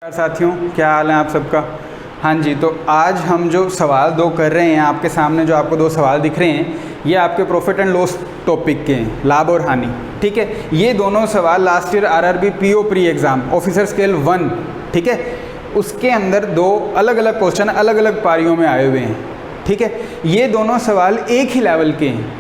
साथियों, क्या हाल है आप सबका। हाँ जी, तो आज हम जो सवाल दो कर रहे हैं आपके सामने, जो आपको दो सवाल दिख रहे हैं, ये आपके प्रॉफिट एंड लॉस टॉपिक के हैं, लाभ और हानि। ठीक है, ये दोनों सवाल last year RRB PO pre exam officer scale 1, ठीक है, उसके अंदर दो अलग अलग क्वेश्चन अलग अलग पारियों में आए हुए हैं। ठीक है, ये दोनों सवाल एक ही लेवल के हैं।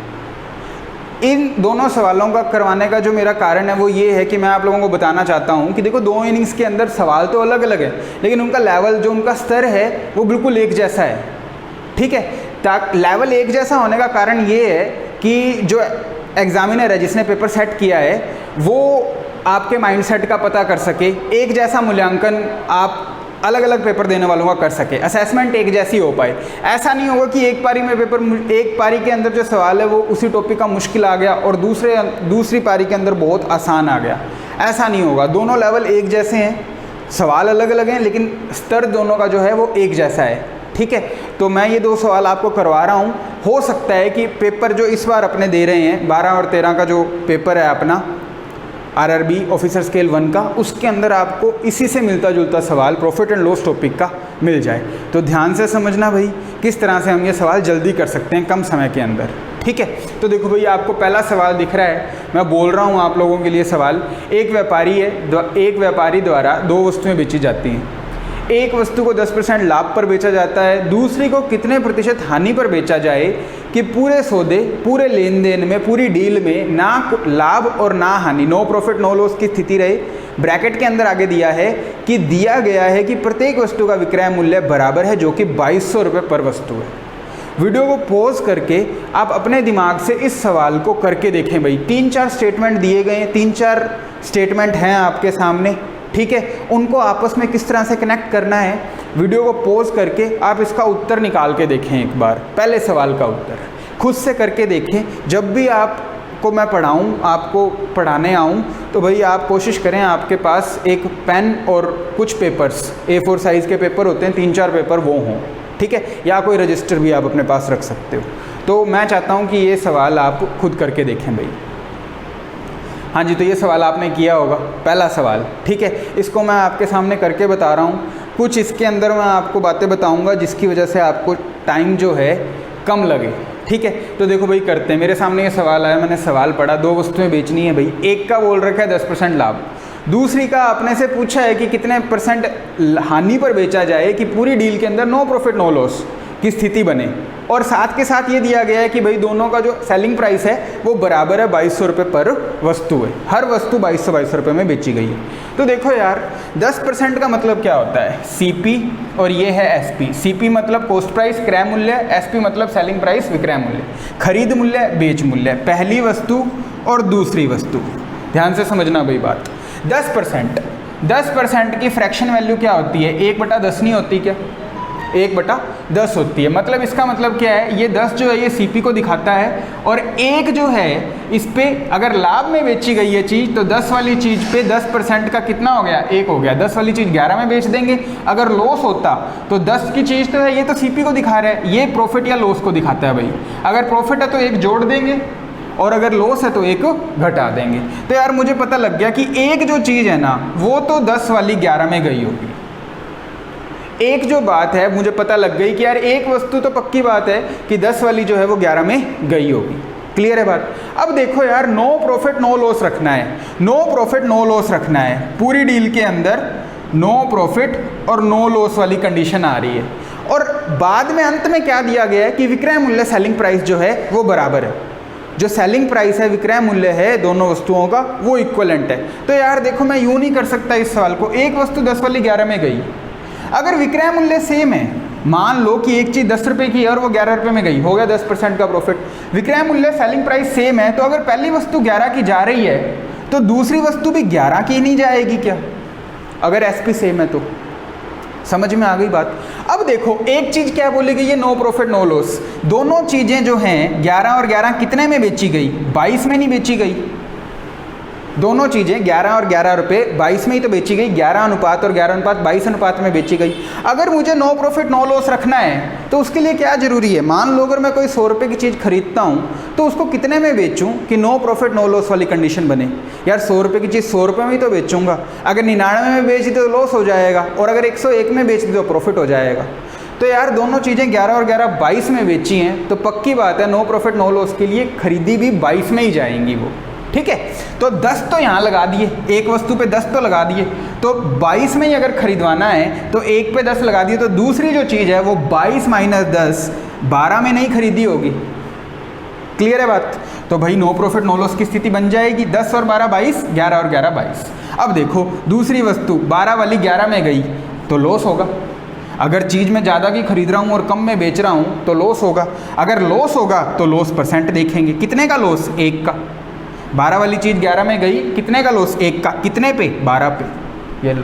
इन दोनों सवालों का करवाने का जो मेरा कारण है वो ये है कि मैं आप लोगों को बताना चाहता हूँ कि देखो, दो इनिंग्स के अंदर सवाल तो अलग अलग है, लेकिन उनका लेवल, जो उनका स्तर है, वो बिल्कुल एक जैसा है। ठीक है, लेवल एक जैसा होने का कारण ये है कि जो एग्जामिनर है, जिसने पेपर सेट किया है, वो आपके माइंडसेट का पता कर सके, एक जैसा मूल्यांकन आप अलग अलग पेपर देने वालों का कर सके, असेसमेंट एक जैसी हो पाए। ऐसा नहीं होगा कि एक पारी में पेपर, एक पारी के अंदर जो सवाल है वो उसी टॉपिक का मुश्किल आ गया और दूसरी पारी के अंदर बहुत आसान आ गया। ऐसा नहीं होगा, दोनों लेवल एक जैसे हैं, सवाल अलग अलग हैं, लेकिन स्तर दोनों का जो है वो एक जैसा है। ठीक है, तो मैं ये दो सवाल आपको करवा रहा हूँ। हो सकता है कि पेपर जो इस बार अपने दे रहे हैं, 12 और 13 का जो पेपर है अपना आरआरबी ऑफिसर स्केल 1 का, उसके अंदर आपको इसी से मिलता जुलता सवाल प्रॉफिट एंड लॉस टॉपिक का मिल जाए। तो ध्यान से समझना भाई, किस तरह से हम ये सवाल जल्दी कर सकते हैं कम समय के अंदर। ठीक है, तो देखो भाई, आपको पहला सवाल दिख रहा है, मैं बोल रहा हूँ आप लोगों के लिए सवाल। एक व्यापारी द्वारा दो वस्तुएं बेची जाती हैं। एक वस्तु को 10% लाभ पर बेचा जाता है, दूसरी को कितने प्रतिशत हानि पर बेचा जाए कि पूरे सौदे, पूरे लेन देन में, पूरी डील में ना लाभ और ना हानि, नो प्रॉफिट नो लॉस की स्थिति रहे। ब्रैकेट के अंदर आगे दिया है कि दिया गया है कि प्रत्येक वस्तु का विक्रय मूल्य बराबर है, जो कि 2200 रुपये पर वस्तु है। वीडियो को पॉज करके आप अपने दिमाग से इस सवाल को करके देखें भाई। 3-4 स्टेटमेंट दिए गए हैं, 3-4 स्टेटमेंट हैं आपके सामने। ठीक है, उनको आपस में किस तरह से कनेक्ट करना है, वीडियो को पॉज करके आप इसका उत्तर निकाल के देखें एक बार। पहले सवाल का उत्तर खुद से करके देखें। जब भी आपको मैं पढ़ाऊँ, आपको पढ़ाने आऊँ, तो भाई आप कोशिश करें आपके पास एक पेन और कुछ पेपर्स, A4 साइज़ के पेपर होते हैं, 3-4 पेपर वो हों। ठीक है, या कोई रजिस्टर भी आप अपने पास रख सकते हो। तो मैं चाहता हूँ कि ये सवाल आप खुद करके देखें भाई। हाँ जी, तो ये सवाल आपने किया होगा, पहला सवाल। ठीक है, इसको मैं आपके सामने करके बता रहा हूँ। कुछ इसके अंदर मैं आपको बातें बताऊँगा जिसकी वजह से आपको टाइम जो है कम लगे। ठीक है, तो देखो भाई, करते हैं। मेरे सामने ये सवाल आया, मैंने सवाल पढ़ा, दो वस्तुएं बेचनी है भाई। एक का बोल रखा है 10% लाभ, दूसरी का अपने से पूछा है कि कितने % हानि पर बेचा जाए कि पूरी डील के अंदर नो प्रॉफिट नो लॉस की स्थिति बने। और साथ के साथ ये दिया गया है कि भाई दोनों का जो सेलिंग प्राइस है वो बराबर है 2200 रुपये पर वस्तु है। हर वस्तु 2200 रुपये में बेची गई है। तो देखो यार, 10% का मतलब क्या होता है, CP, और ये है SP। CP मतलब कॉस्ट प्राइस क्रय मूल्य, SP मतलब सेलिंग प्राइस विक्रय मूल्य, खरीद मूल्य बेच मूल्य, पहली वस्तु और दूसरी वस्तु। ध्यान से समझना भाई बात। 10% की फ्रैक्शन वैल्यू क्या होती है, 1/10 नहीं होती क्या, 1/10 होती है। मतलब इसका मतलब क्या है, ये 10 जो है ये CP को दिखाता है, और 1 जो है इस पे अगर लाभ में बेची गई है चीज़, तो 10 वाली चीज़ पे 10% का कितना हो गया, 1 हो गया। 10 वाली चीज़ 11 में बेच देंगे। अगर लॉस होता तो 10 की चीज़ तो है, ये तो CP को दिखा रहा है, ये प्रॉफिट या लॉस को दिखाता है भाई। अगर प्रॉफिट है तो 1 जोड़ देंगे, और अगर लॉस है तो 1 घटा देंगे। तो यार मुझे पता लग गया कि एक जो चीज़ है ना, वो तो 10 वाली 11 में गई होगी। एक जो बात है मुझे पता लग गई कि यार एक वस्तु तो पक्की बात है कि 10 वाली जो है वो 11 में गई होगी। क्लियर है बात। अब देखो यार, नो प्रॉफिट नो लॉस रखना है, नो प्रॉफिट नो लॉस रखना है। पूरी डील के अंदर नो प्रॉफिट और नो लॉस वाली कंडीशन आ रही है, और बाद में अंत में क्या दिया गया है कि विक्रय मूल्य सेलिंग प्राइस जो है वो बराबर है। जो सेलिंग प्राइस है, विक्रय मूल्य है दोनों वस्तुओं का, वो इक्वलेंट है। तो यार देखो, मैं यूँ नहीं कर सकता इस सवाल को, एक वस्तु 10 वाली 11 में गई, अगर विक्रय मूल्य सेम है, मान लो कि एक चीज़ 10 रुपये की है और वो 11 रुपये में गई, हो गया 10% का प्रॉफिट। विक्रय मूल्य सेलिंग प्राइस सेम है, तो अगर पहली वस्तु 11 की जा रही है तो दूसरी वस्तु भी 11 की नहीं जाएगी क्या, अगर SP सेम है तो। समझ में आ गई बात। अब देखो, एक चीज़ क्या बोलेगी, ये नो प्रॉफिट नो लॉस, दोनों चीज़ें जो हैं 11 और 11 कितने में बेची गई, 22 में नहीं बेची गई। दोनों चीज़ें 11 और 11 रुपये 22 में ही तो बेची गई, 11 अनुपात और 11 अनुपात 22 अनुपात में बेची गई। अगर मुझे नो प्रॉफिट नो लॉस रखना है तो उसके लिए क्या ज़रूरी है, मान लो अगर मैं कोई 100 रुपये की चीज़ खरीदता हूँ तो उसको कितने में बेचूँ कि नो प्रॉफिट नो लॉस वाली कंडीशन बने। यार 100 रुपये की चीज़ 100 रुपये में ही तो बेचूंगा, अगर 99 में बेच दी तो लॉस हो जाएगा, और अगर 101 में बेच दी तो प्रॉफिट हो जाएगा। तो यार दोनों चीज़ें 11 और 11 22 में बेची हैं, तो पक्की बात है नो प्रॉफिट नो लॉस के लिए खरीदी भी 22 में ही जाएंगी वो। ठीक है, तो 10 तो यहाँ लगा दिए, एक वस्तु पे 10 तो लगा दिए, तो 22 में ही अगर खरीदवाना है तो एक पे 10 लगा दिए, तो दूसरी जो चीज़ है वो 22 माइनस 10 12 में नहीं खरीदी होगी। क्लियर है बात? तो भाई नो प्रॉफिट नो लॉस की स्थिति बन जाएगी 10 और 12 22, 11 और 11 22। अब देखो दूसरी वस्तु 12 वाली 11 में गई तो लॉस होगा। अगर चीज़ मैं ज़्यादा की खरीद रहा हूँ और कम में बेच रहा हूँ तो लॉस होगा। अगर लॉस होगा तो लॉस परसेंट देखेंगे, कितने का लॉस, 1 का। 12 वाली चीज़ 11 में गई, कितने का लॉस, 1 का, कितने पे, 12 पे। ये लो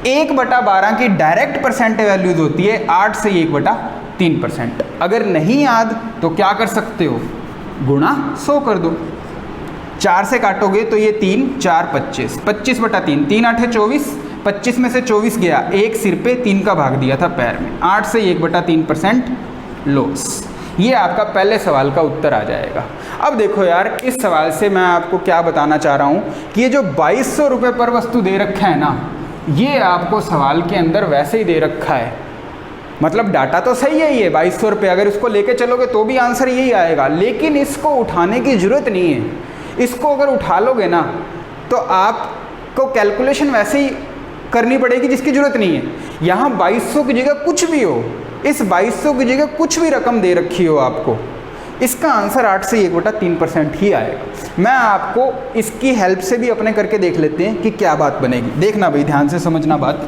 1/12 की डायरेक्ट परसेंट वैल्यूज होती है 8 से 1/3%। अगर नहीं याद तो क्या कर सकते हो, गुणा 100 कर दो, 4 से काटोगे तो ये 3 4 25, 25/3, 3 8 24, 25 में से 24 गया, एक सिर पे 3 का भाग दिया था पैर में, 8 से 1/3% लॉस। ये आपका पहले सवाल का उत्तर आ जाएगा। अब देखो यार इस सवाल से मैं आपको क्या बताना चाह रहा हूँ कि ये जो 2200 रुपये पर वस्तु दे रखा है ना, ये आपको सवाल के अंदर वैसे ही दे रखा है, मतलब डाटा तो सही है ये 2200 रुपये, अगर इसको लेके चलोगे तो भी आंसर यही आएगा, लेकिन इसको उठाने की ज़रूरत नहीं है। इसको अगर उठा लोगे ना तो आपको कैलकुलेशन वैसे ही करनी पड़ेगी जिसकी ज़रूरत नहीं है। यहाँ 2200 की जगह कुछ भी हो, इस 2200 की जगह कुछ भी रकम दे रखी हो आपको, इसका आंसर 8 से 1/3% ही आएगा। मैं आपको इसकी हेल्प से भी अपने करके देख लेते हैं कि क्या बात बनेगी। देखना भाई, ध्यान से समझना बात।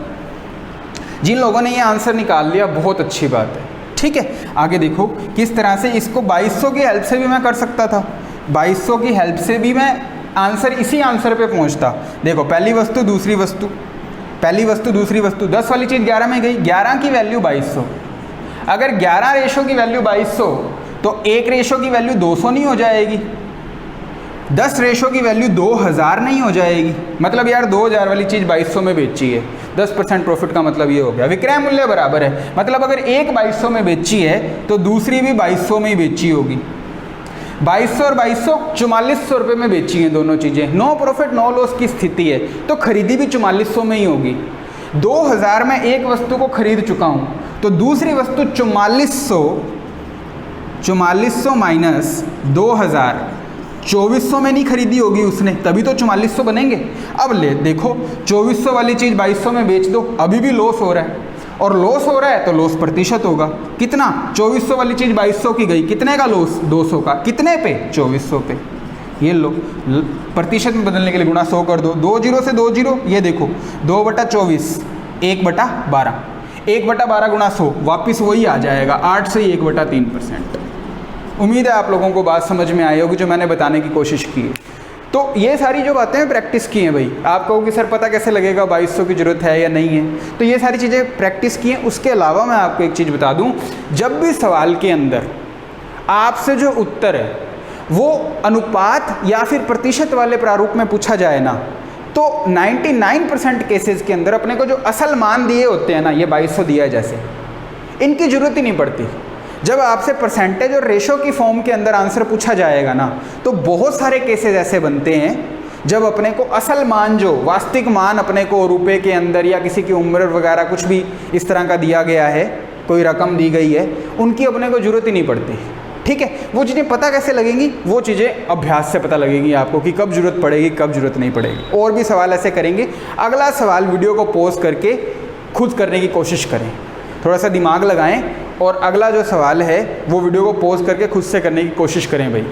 जिन लोगों ने ये आंसर निकाल लिया बहुत अच्छी बात है। ठीक है, आगे देखो किस तरह से इसको 2200 की हेल्प से भी मैं कर सकता था। 2200 की हेल्प से भी मैं आंसर इसी आंसर पे पहुंचता। देखो पहली वस्तु दूसरी वस्तु, पहली वस्तु दूसरी वस्तु, 10 वाली चीज़ 11 में गई, 11 की वैल्यू 2200। अगर 11 रेशो की वैल्यू 2200 तो 1 रेशो की वैल्यू 200 नहीं हो जाएगी, 10 रेशो की वैल्यू 2000 नहीं हो जाएगी। मतलब यार 2000 वाली चीज़ 2200 में बेची है, 10% प्रॉफिट का मतलब ये हो गया। विक्रय मूल्य बराबर है, मतलब अगर एक 2200 में बेची है तो दूसरी भी 2200 में ही बेची होगी। 2200 और 2200 4400 रुपये में बेची हैं दोनों चीज़ें। नो प्रॉफिट नो लॉस की स्थिति है तो खरीदी भी 4400 में ही होगी। 2000 में एक वस्तु को खरीद चुका हूँ तो दूसरी वस्तु 4400 माइनस 2000 2400 में नहीं खरीदी होगी उसने, तभी तो 4400 बनेंगे। अब ले देखो 2400 वाली चीज़ 2200 में बेच दो, अभी भी लॉस हो रहा है, और लॉस हो रहा है तो लॉस प्रतिशत होगा कितना, 2400 वाली चीज़ 2200 की गई, कितने का लॉस, 200 का, कितने पे, 2400 पे। ये लो प्रतिशत में बदलने के लिए गुणा 100 कर दो, 2 0 से 2 0, ये देखो 2/24 1/12, 1/12 गुणा 100 वापिस वही आ जाएगा 8 से 1/3%। उम्मीद है आप लोगों को बात समझ में आई होगी जो मैंने बताने की कोशिश की है। तो ये सारी जो बातें प्रैक्टिस की हैं भाई, आप कहो कि सर पता कैसे लगेगा 2200 की ज़रूरत है या नहीं है, तो ये सारी चीज़ें प्रैक्टिस की हैं। उसके अलावा मैं आपको एक चीज़ बता दूं, जब भी सवाल के अंदर आपसे जो उत्तर है वो अनुपात या फिर प्रतिशत वाले प्रारूप में पूछा जाए ना, तो 99% केसेस के अंदर अपने को जो असल मान दिए होते हैं ना, ये 2200 दिया है जैसे, इनकी ज़रूरत ही नहीं पड़ती। जब आपसे परसेंटेज और रेशो की फॉर्म के अंदर आंसर पूछा जाएगा ना, तो बहुत सारे केसेस ऐसे बनते हैं जब अपने को असल मान, जो वास्तविक मान अपने को रुपए के अंदर या किसी की उम्र वगैरह कुछ भी इस तरह का दिया गया है, कोई रकम दी गई है, उनकी अपने को ज़रूरत ही नहीं पड़ती। ठीक है, वो चीज़ें पता कैसे लगेंगी, वो चीज़ें अभ्यास से पता लगेगी आपको कि कब ज़रूरत पड़ेगी कब ज़रूरत नहीं पड़ेगी। और भी सवाल ऐसे करेंगे। अगला सवाल वीडियो को पॉज करके खुद करने की कोशिश करें, थोड़ा सा दिमाग लगाएं, और अगला जो सवाल है वो वीडियो को पॉज करके खुद से करने की कोशिश करें भाई।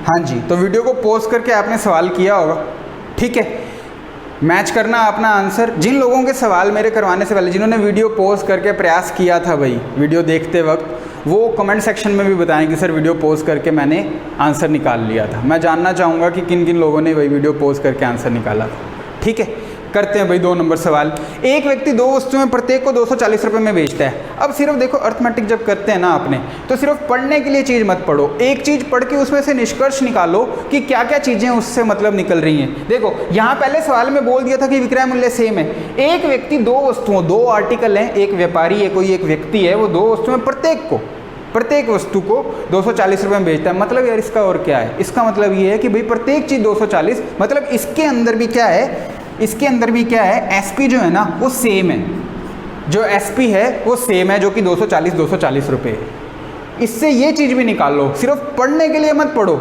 हाँ जी, तो वीडियो को पॉज करके आपने सवाल किया होगा। ठीक है, मैच करना अपना आंसर। जिन लोगों के सवाल मेरे करवाने से पहले, जिन्होंने वीडियो पॉज करके प्रयास किया था भाई वीडियो देखते वक्त, वो कमेंट सेक्शन में भी बताएं कि सर वीडियो पोस्ट करके मैंने आंसर निकाल लिया था। मैं जानना चाहूँगा कि किन किन लोगों ने वही वीडियो पोस्ट करके आंसर निकाला था। ठीक है, करते हैं भाई 2 नंबर सवाल। एक व्यक्ति 2 वस्तुएं प्रत्येक को 240 रुपये में बेचता है। अब सिर्फ देखो अर्थमेटिक जब करते हैं ना आपने, तो सिर्फ पढ़ने के लिए चीज़ मत पढ़ो, एक चीज़ पढ़ के उसमें से निष्कर्ष निकालो कि क्या क्या चीज़ें उससे मतलब निकल रही हैं। देखो यहाँ पहले सवाल में बोल दिया था कि विक्रय मूल्य सेम है। एक व्यक्ति 2 वस्तुओं, 2 आर्टिकल हैं, एक व्यापारी है, कोई एक व्यक्ति है, वो 2 वस्तुएं प्रत्येक वस्तु को 240 रुपये में बेचता है। मतलब यार इसका और क्या है, इसका मतलब ये है कि भाई प्रत्येक चीज़ 240, मतलब इसके अंदर भी क्या है, इसके अंदर भी क्या है, एसपी जो है ना वो सेम है, जो एसपी है वो सेम है, जो कि 240 रुपये है। इससे ये चीज़ भी निकाल लो, सिर्फ पढ़ने के लिए मत पढ़ो,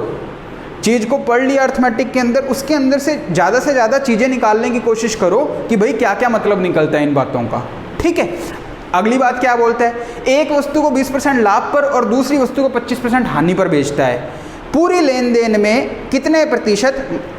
चीज़ को पढ़ लिया अर्थमेटिक के अंदर, उसके अंदर से ज़्यादा चीज़ें निकालने की कोशिश करो कि भाई क्या क्या मतलब निकलता है इन बातों का। ठीक है, अगली बात क्या बोलता है, एक वस्तु को 20% लाभ पर और दूसरी वस्तु को 25% हानि पर बेचता है। पूरी लेन देन में कितने प्रतिशत,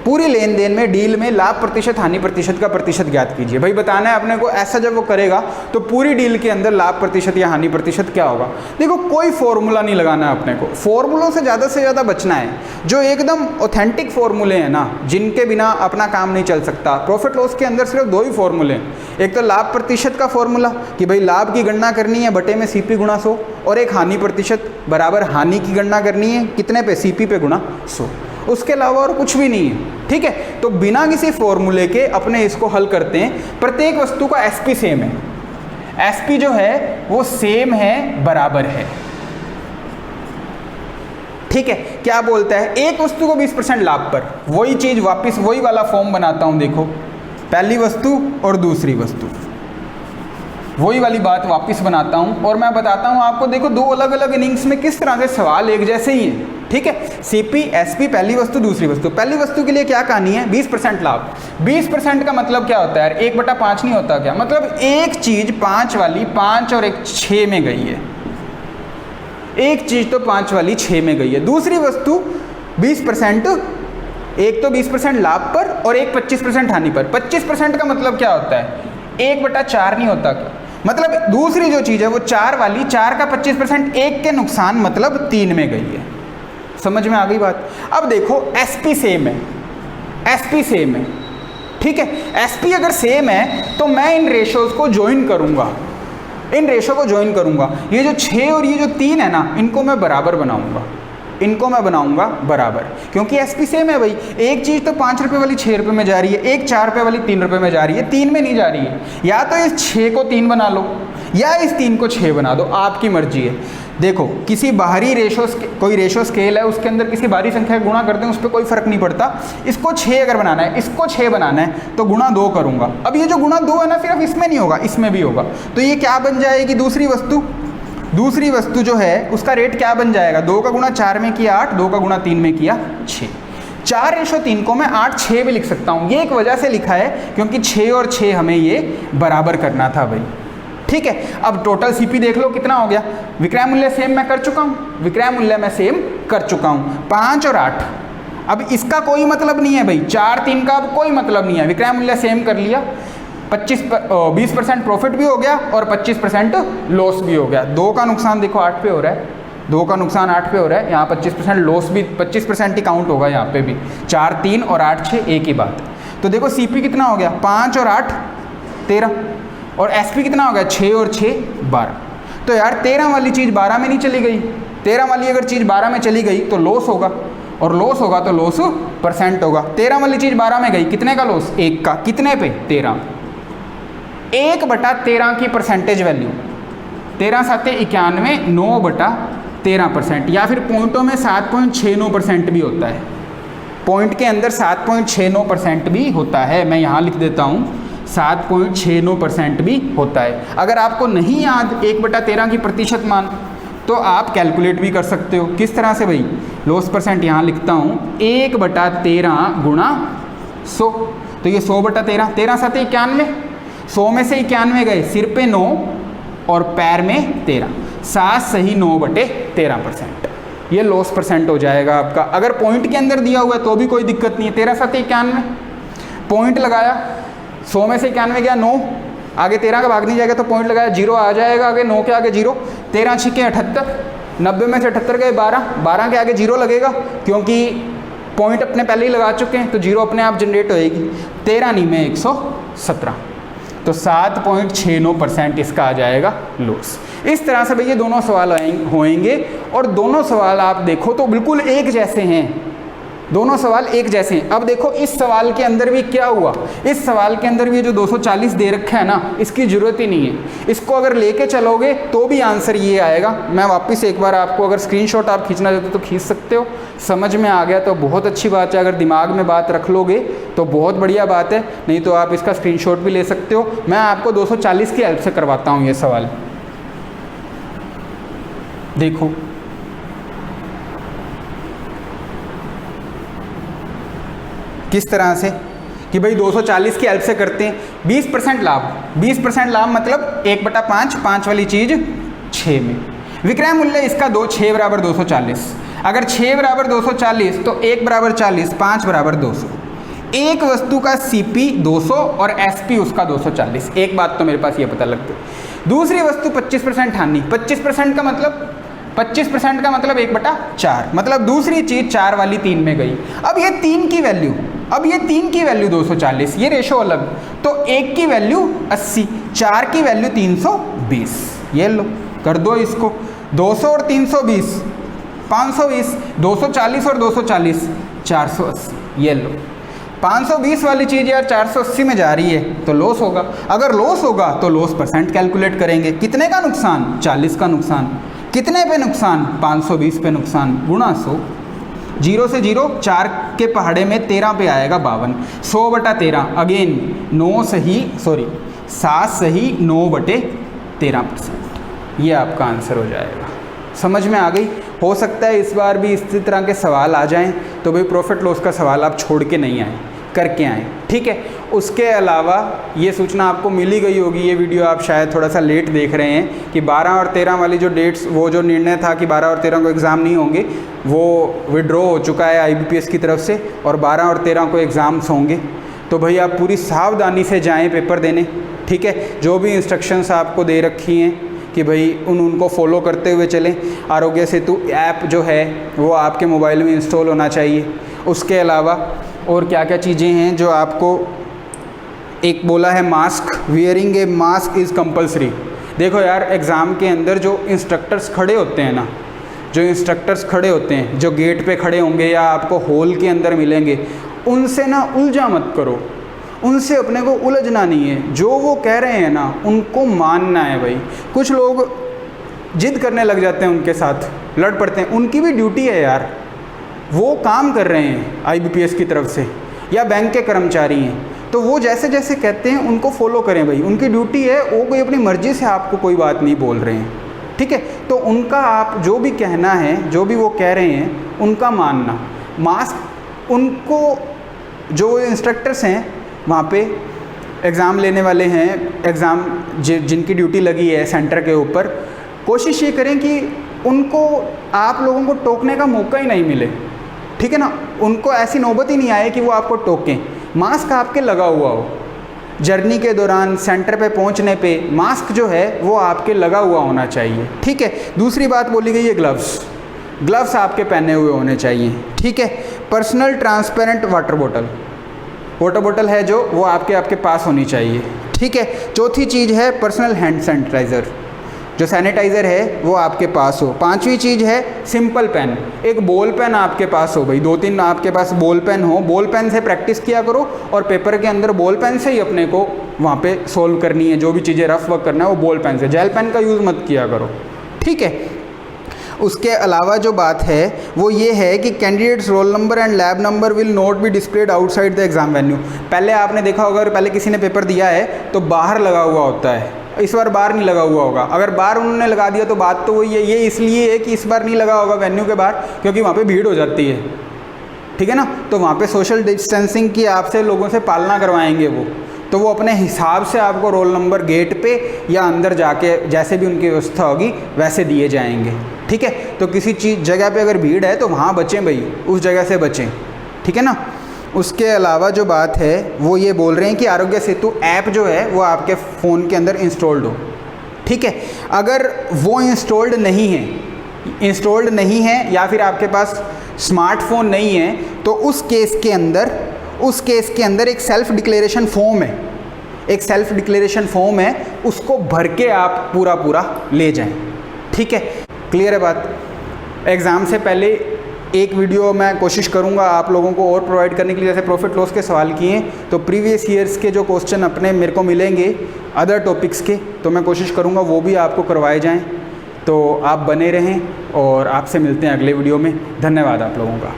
पूरी लेन देन में डील में लाभ प्रतिशत हानि प्रतिशत का प्रतिशत ज्ञात कीजिए। भाई बताना है अपने को, ऐसा जब वो करेगा तो पूरी डील के अंदर लाभ प्रतिशत या हानि प्रतिशत क्या होगा। देखो कोई फॉर्मूला नहीं लगाना है अपने को, फॉर्मूलों से ज़्यादा बचना है। जो एकदम ऑथेंटिक फॉर्मूले हैं ना, जिनके बिना अपना काम नहीं चल सकता। प्रॉफिट लॉस के अंदर सिर्फ 2 ही फॉर्मूले हैं, एक तो लाभ प्रतिशत का फॉर्मूला कि भाई लाभ की गणना करनी है बटे में सीपी गुणा 100, और एक हानि प्रतिशत बराबर हानि की गणना करनी है कितने पे, सीपी पे गुणा 100। उसके अलावा और कुछ भी नहीं है। ठीक है, तो बिना किसी फॉर्मूले के अपने इसको हल करते हैं। प्रत्येक वस्तु का एसपी सेम है, एसपी जो है वो सेम है, बराबर है। ठीक है, क्या बोलता है, एक वस्तु को 20% लाभ पर, वही चीज वापस वही वाला फॉर्म बनाता हूं। देखो पहली वस्तु और दूसरी वस्तु, वही वाली बात वापस बनाता हूं और मैं बताता हूं आपको। देखो 2 अलग अलग इनिंग्स में किस तरह से सवाल एक जैसे ही है। ठीक है, सीपी एसपी, पहली वस्तु दूसरी वस्तु। पहली वस्तु के लिए क्या कहानी है, 20% लाभ। 20% का मतलब क्या होता है यार, 1/5 नहीं होता क्या, मतलब एक चीज 5 वाली 5 और एक 6 में गई है, एक चीज तो 5 वाली 6 में गई है। दूसरी वस्तु 20%, एक तो 20% लाभ पर और एक 25% हानि पर। 25% का मतलब क्या होता है, 1/4 नहीं होता क्या, मतलब दूसरी जो चीज़ है वो 4 वाली, 4 का 25%, 1 के नुकसान मतलब 3 में गई है। समझ में आ गई बात। अब देखो एसपी सेम है, एसपी सेम है। ठीक है, एसपी अगर सेम है तो मैं इन रेशोज को ज्वाइन करूंगा, इन रेशो को ज्वाइन करूंगा। ये जो 6 और ये जो 3 है ना, इनको मैं बराबर बनाऊंगा, इनको मैं बनाऊंगा बराबर, क्योंकि एसपी सेम है भाई। एक चीज़ तो 5 रुपये वाली 6 रुपये में जा रही है, एक 4 रुपये वाली 3 रुपये में जा रही है, 3 में नहीं जा रही है। या तो इस 6 को 3 बना लो या इस 3 को 6 बना दो, आपकी मर्जी है। देखो किसी बाहरी रेशो, कोई रेशो स्केल है उसके अंदर किसी बाहरी संख्या गुणा करते हैं, उस पर कोई फर्क नहीं पड़ता। इसको 6 अगर बनाना है, इसको 6 बनाना है तो गुणा 2 करूँगा। अब ये जो गुणा 2 है ना, सिर्फ इसमें नहीं होगा, इसमें भी होगा। तो ये क्या बन जाएगी, दूसरी वस्तु, दूसरी वस्तु जो है उसका रेट क्या बन जाएगा, 2 का गुणा 4 में किया 8, 2 का गुणा 3 में किया 6। 4:3 को मैं 8/6 भी लिख सकता हूँ। ये एक वजह से लिखा है क्योंकि 6 और 6 हमें ये बराबर करना था भाई। ठीक है, अब टोटल सीपी देख लो कितना हो गया। विक्रय मूल्य सेम मैं कर चुका हूँ, विक्रय मूल्य मैं सेम कर चुका हूँ, 5 और 8। अब इसका कोई मतलब नहीं है भाई, 4-3 का अब कोई मतलब नहीं है। विक्रय मूल्य सेम कर लिया, 20% प्रॉफिट भी हो गया और 25% लॉस भी हो गया। 2 का नुकसान देखो 8 पे हो रहा है, 2 का नुकसान 8 पे हो रहा है, यहाँ 25% लॉस भी 25% ही काउंट होगा यहाँ पे भी। 4-3 और 8-6 एक ही बात। तो देखो सीपी कितना हो गया, 5 और 8 13, और एसपी कितना हो गया, 6 और 6 12। तो यार 13 वाली चीज़ 12 में नहीं चली गई, 13 वाली अगर चीज़ 12 में चली गई तो लॉस होगा, और लॉस होगा तो लॉस % होगा। 13 वाली चीज़ 12 में गई, कितने का लॉस, 1 का, कितने पे, 13। 1/13 की परसेंटेज वैल्यू, 13 7 91, 9/13%, या फिर पॉइंटों में 7.69% भी होता है, पॉइंट के अंदर 7.69% भी होता है। मैं यहाँ लिख देता हूँ 7.69% भी होता है। अगर आपको नहीं याद 1/13 की प्रतिशत मान, तो आप कैलकुलेट भी कर सकते हो। किस तरह से भाई, लॉस % यहाँ लिखता हूँ 1/13 गुणा 100, तो ये 100/13, 13 7 91, 100 में से 91 गए, सिर पे 9 और पैर में 13, 7 सही 9/13%, ये लॉस % हो जाएगा आपका। अगर पॉइंट के अंदर दिया हुआ है तो भी कोई दिक्कत नहीं है। 13 7 91, पॉइंट लगाया, 100 में से 91 गया 9, आगे 13 का भाग नहीं जाएगा तो पॉइंट लगाया, 0 आ जाएगा आगे, 9 के आगे 0, 13 6 78, 90 में से 78 गए 12, 12 के आगे 0 लगेगा क्योंकि पॉइंट अपने पहले ही लगा चुके हैं, तो 0 अपने आप जनरेट होएगी। 13 नहीं में 117, तो 7.69% इसका आ जाएगा लॉस। इस तरह से भैया दोनों सवाल होंगे और दोनों सवाल आप देखो तो बिल्कुल एक जैसे हैं, दोनों सवाल एक जैसे हैं। अब देखो इस सवाल के अंदर भी क्या हुआ, इस सवाल के अंदर भी जो 240 दे रखा है ना, इसकी ज़रूरत ही नहीं है। इसको अगर लेके चलोगे तो भी आंसर ये आएगा। मैं वापस एक बार आपको, अगर स्क्रीनशॉट आप खींचना चाहते हो तो खींच सकते हो। समझ में आ गया तो बहुत अच्छी बात है, अगर दिमाग में बात रख लोगे तो बहुत बढ़िया बात है, नहीं तो आप इसका स्क्रीनशॉट भी ले सकते हो। मैं आपको 240 की हेल्प से करवाता हूँ ये सवाल। देखो किस तरह से कि भाई 240 की हेल्प से करते हैं। 20% लाभ, 20% लाभ मतलब 1/5, 5 वाली चीज़ 6 में। विक्रय मूल्य इसका 6 बराबर 240। अगर 6 बराबर 240 तो 1 बराबर 40, 5 बराबर 200। एक वस्तु का CP 200 और SP उसका 240। एक बात तो मेरे पास ये पता लगती है। दूसरी वस्तु 25% हानि, 25% का मतलब 25% का मतलब 1/4, मतलब दूसरी चीज़ 4 वाली 3 में गई। अब ये 3 की वैल्यू, अब ये 3 की वैल्यू 240, ये रेशो अलग, तो 1 की वैल्यू 80, 4 की वैल्यू 320। ये लो कर दो इसको, 200 और 320 520, 240 और 240 480। ये लो 520 वाली चीज़ यार 480 में जा रही है तो लॉस होगा। अगर लॉस होगा तो लॉस परसेंट कैलकुलेट करेंगे। कितने का नुकसान? 40 का नुकसान। कितने पे नुकसान? 520 पे नुकसान, गुणा 100। 0 से 0, 4 के पहाड़े में 13 पे आएगा 52। 100/13 अगेन 7 सही 9/13%। ये आपका आंसर हो जाएगा। समझ में आ गई? हो सकता है इस बार भी इसी तरह के सवाल आ जाएं, तो भाई प्रॉफिट लॉस का सवाल आप छोड़ के नहीं आए, करके आएँ, ठीक है। उसके अलावा ये सूचना आपको मिली गई होगी, ये वीडियो आप शायद थोड़ा सा लेट देख रहे हैं, कि 12 और 13 वाली जो डेट्स, वो जो निर्णय था कि 12 और 13 को एग्ज़ाम नहीं होंगे, वो विड्रॉ हो चुका है IBPS की तरफ से, और 12 और 13 को एग्ज़ाम्स होंगे। तो भाई आप पूरी सावधानी से जाएँ पेपर देने, ठीक है। जो भी इंस्ट्रक्शंस आपको दे रखी हैं कि भाई उनको फॉलो करते हुए चलें। आरोग्य सेतु ऐप जो है वो आपके मोबाइल में इंस्टॉल होना चाहिए। उसके अलावा और क्या क्या चीज़ें हैं जो आपको, एक बोला है mask, wearing A mask is compulsory. देखो यार एग्ज़ाम के अंदर जो इंस्ट्रक्टर्स खड़े होते हैं ना, जो इंस्ट्रक्टर्स खड़े होते हैं, जो गेट पे खड़े होंगे या आपको हॉल के अंदर मिलेंगे, उनसे ना उलझा मत करो, उनसे अपने को उलझना नहीं है। जो वो कह रहे हैं ना उनको मानना है भाई। कुछ लोग जिद करने लग जाते हैं, उनके साथ लड़ पड़ते हैं। उनकी भी ड्यूटी है यार, वो काम कर रहे हैं IBPS की तरफ से, या बैंक के कर्मचारी हैं, तो वो जैसे जैसे कहते हैं उनको फॉलो करें भाई। उनकी ड्यूटी है, वो कोई अपनी मर्ज़ी से आपको कोई बात नहीं बोल रहे हैं, ठीक है। तो उनका आप जो भी कहना है, जो भी वो कह रहे हैं, उनका मानना। मास्क, उनको जो इंस्ट्रक्टर्स हैं वहाँ पे एग्ज़ाम लेने वाले हैं, एग्ज़ाम जिनकी ड्यूटी लगी है सेंटर के ऊपर, कोशिश ये करें कि उनको, आप लोगों को टोकने का मौका ही नहीं मिले, ठीक है ना। उनको ऐसी नौबत ही नहीं आए कि वो आपको टोकें। मास्क आपके लगा हुआ हो, जर्नी के दौरान सेंटर पे पहुंचने पे मास्क जो है वो आपके लगा हुआ होना चाहिए, ठीक है। दूसरी बात बोली गई है ग्लव्स, ग्लव्स आपके पहने हुए होने चाहिए, ठीक है। पर्सनल ट्रांसपेरेंट वाटर बोतल है जो, वो आपके पास होनी चाहिए, ठीक है। चौथी चीज़ है पर्सनल हैंड सैनिटाइज़र, जो सैनिटाइज़र है वो आपके पास हो। पांचवी चीज़ है सिंपल पेन, एक बॉल पेन आपके पास हो भाई। 2-3 आपके पास बॉल पेन हो, बॉल पेन से प्रैक्टिस किया करो, और पेपर के अंदर बॉल पेन से ही अपने को वहाँ पे सोल्व करनी है। जो भी चीज़ें रफ वर्क करना है वो बॉल पेन से, जेल पेन का यूज़ मत किया करो, ठीक है। उसके अलावा जो बात है वो ये है कि candidates roll number and lab number will not be displayed outside the exam venue. पहले आपने देखा होगा, अगर पहले किसी ने पेपर दिया है तो बाहर लगा हुआ होता है, इस बार बाहर नहीं लगा हुआ होगा। अगर बाहर उन्होंने लगा दिया तो बात तो वही है, ये इसलिए है कि इस बार नहीं लगा होगा वेन्यू के बाहर, क्योंकि वहाँ पे भीड़ हो जाती है, ठीक है ना। तो वहाँ पे सोशल डिस्टेंसिंग की आपसे लोगों से पालना करवाएंगे वो, तो वो अपने हिसाब से आपको रोल नंबर गेट पे या अंदर जाके जैसे भी उनकी व्यवस्था होगी वैसे दिए जाएंगे, ठीक है। तो किसी चीज़ जगह पे अगर भीड़ है तो वहाँ बचें भाई, उस जगह से बचें, ठीक है ना। उसके अलावा जो बात है वो ये बोल रहे हैं कि आरोग्य सेतु ऐप जो है वो आपके फ़ोन के अंदर इंस्टॉल्ड हो, ठीक है। अगर वो इंस्टॉल्ड नहीं है इंस्टॉल्ड नहीं है या फिर आपके पास स्मार्टफोन नहीं है, तो उस केस के अंदर एक सेल्फ डिक्लेरेशन फॉर्म है, एक सेल्फ डिक्लेरेशन फॉर्म है, उसको भर के आप पूरा ले जाएं। ठीक है, क्लियर है बात। एग्ज़ाम से पहले एक वीडियो मैं कोशिश करूंगा आप लोगों को और प्रोवाइड करने के लिए। जैसे प्रॉफिट लॉस के सवाल किए तो प्रीवियस ईयर्स के जो क्वेश्चन अपने मेरे को मिलेंगे अदर टॉपिक्स के, तो मैं कोशिश करूंगा वो भी आपको करवाए जाएं। तो आप बने रहें और आपसे मिलते हैं अगले वीडियो में। धन्यवाद आप लोगों का।